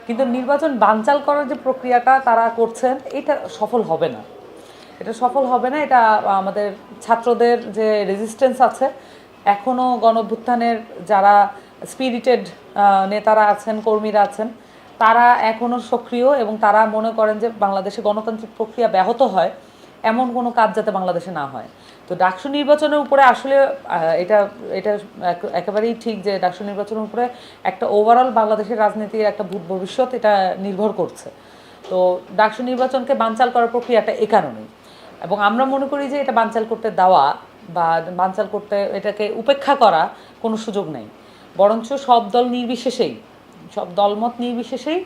কিন্তু নির্বাচন বানচাল করার যে প্রক্রিয়াটা তারা করছেন এটা সফল হবে না। এটা সফল হবে না। এটা আমাদের ছাত্রদের যে রেজিস্ট্যান্স আছে, এখনও গণঅভ্যুত্থানের যারা স্পিরিটেড নেতারা আছেন, কর্মীরা আছেন, তারা এখনও সক্রিয় এবং তারা মনে করেন যে বাংলাদেশে গণতান্ত্রিক প্রক্রিয়া ব্যাহত হয় এমন কোনো কাজ যাতে বাংলাদেশে না হয়। তো ডাকসু নির্বাচনের উপরে আসলে এটা এটা একেবারেই ঠিক যে ডাকসু নির্বাচনের উপরে একটা ওভারঅল বাংলাদেশের রাজনীতির একটা ভবিষ্যৎ এটা নির্ভর করছে। তো ডাকসু নির্বাচনকে বানচাল করার প্রক্রিয়াটা এ কারণেই, এবং আমরা মনে করি যে এটা বানচাল করতে দেওয়া বা বানচাল করতে এটাকে উপেক্ষা করা কোনো সুযোগ নেই। বরঞ্চ সব দল নির্বিশেষেই, সব দলমত নির্বিশেষেই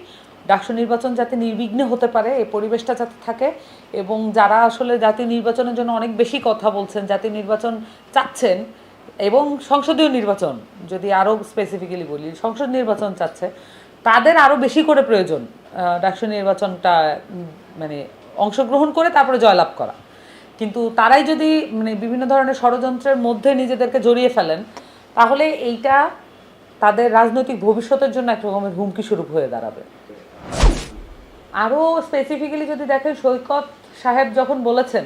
ডাকসু নির্বাচন যাতে নির্বিঘ্নে হতে পারে, এই পরিবেশটা যাতে থাকে, এবং যারা আসলে জাতীয় নির্বাচনের জন্য অনেক বেশি কথা বলছেন, জাতীয় নির্বাচন চাচ্ছেন, এবং সংসদীয় নির্বাচন যদি আরও স্পেসিফিক্যালি বলি সংসদ নির্বাচন চাচ্ছে, তাদের আরও বেশি করে প্রয়োজন ডাকসু নির্বাচনটা মানে অংশগ্রহণ করে তারপরে জয়লাভ করা। কিন্তু তারাই যদি মানে বিভিন্ন ধরনের ষড়যন্ত্রের মধ্যে নিজেদেরকে জড়িয়ে ফেলেন, তাহলে এইটা তাদের রাজনৈতিক ভবিষ্যতের জন্য এক রকমের হুমকি স্বরূপ হয়ে দাঁড়াবে। আরও স্পেসিফিক্যালি যদি দেখেন, সৈকত সাহেব যখন বলেছেন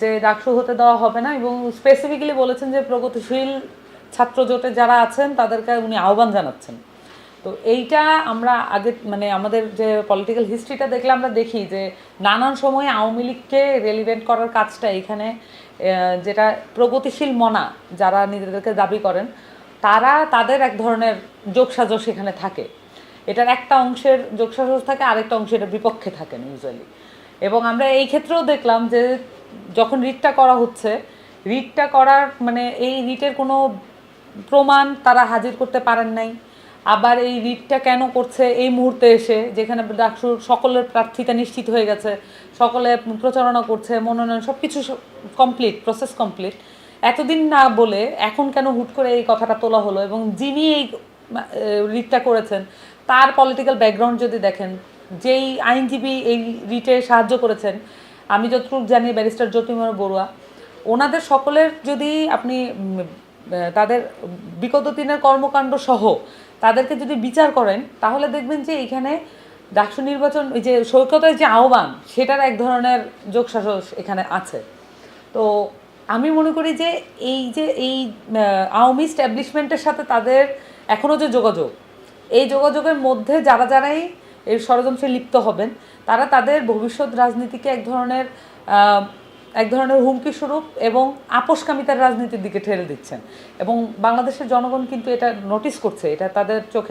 যে ডাকসু হতে দেওয়া হবে না, এবং স্পেসিফিক্যালি বলেছেন যে প্রগতিশীল ছাত্র জোটে যারা আছেন তাদেরকে উনি আহ্বান জানাচ্ছেন। তো এইটা আমরা আগে মানে আমাদের যে পলিটিক্যাল হিস্ট্রিটা দেখলে আমরা দেখি যে নানান সময়ে আওয়ামী লীগকে রেলিভেন্ট করার কাজটা এখানে যেটা প্রগতিশীল মনা যারা নিজেদেরকে দাবি করেন, তারা তাদের এক ধরনের যোগসাজশ এখানে থাকে। এটার একটা অংশের যোগসাজশ থাকে, আরেকটা অংশ এটার বিপক্ষে থাকেন ইউজুয়ালি। এবং আমরা এই ক্ষেত্রেও দেখলাম যে যখন রিটটা করা হচ্ছে, রিটটা করার মানে এই রিটের কোনো প্রমাণ তারা হাজির করতে পারেন নাই। আবার এই রিটটা কেন করছে এই মুহূর্তে এসে, যেখানে ডাকসুর সকলের প্রার্থিতা নিশ্চিত হয়ে গেছে, সকলে প্রচারণা করছে, মনোনয়ন সব কিছু কমপ্লিট, প্রসেস কমপ্লিট, এতদিন না বলে এখন কেন হুট করে এই কথাটা তোলা হলো? এবং যিনি এই রিটটা করেছেন তার পলিটিক্যাল ব্যাকগ্রাউন্ড যদি দেখেন, যেই আইনজীবী এই রিটে সাহায্য করেছেন, আমি যতটুকু জানি ব্যারিস্টার জ্যোতির্ময় বড়ুয়া, ওনাদের সকলের যদি আপনি তাদের বিগত দিনের কর্মকাণ্ড সহ তাদেরকে যদি বিচার করেন, তাহলে দেখবেন যে এইখানে ডাকসু নির্বাচন, ওই যে সৈকতের যে আহ্বান, সেটার এক ধরনের যোগসাজশ এখানে আছে। তো আমি মনে করি যে এই আওয়ামী স্ট্যাবলিশমেন্টের সাথে তাদের এখনও যে যোগাযোগ, এই যোগাযোগের মধ্যে যারাই এই ষড়যন্ত্রে লিপ্ত হবেন, তারা তাদের ভবিষ্যৎ রাজনীতিকে এক ধরনের হুমকি স্বরূপ এবং আপোষকামিতার রাজনীতির দিকে ঠেলে দিচ্ছেন। এবং বাংলাদেশের জনগণ কিন্তু এটা নোটিস করছে, এটা তাদের চোখে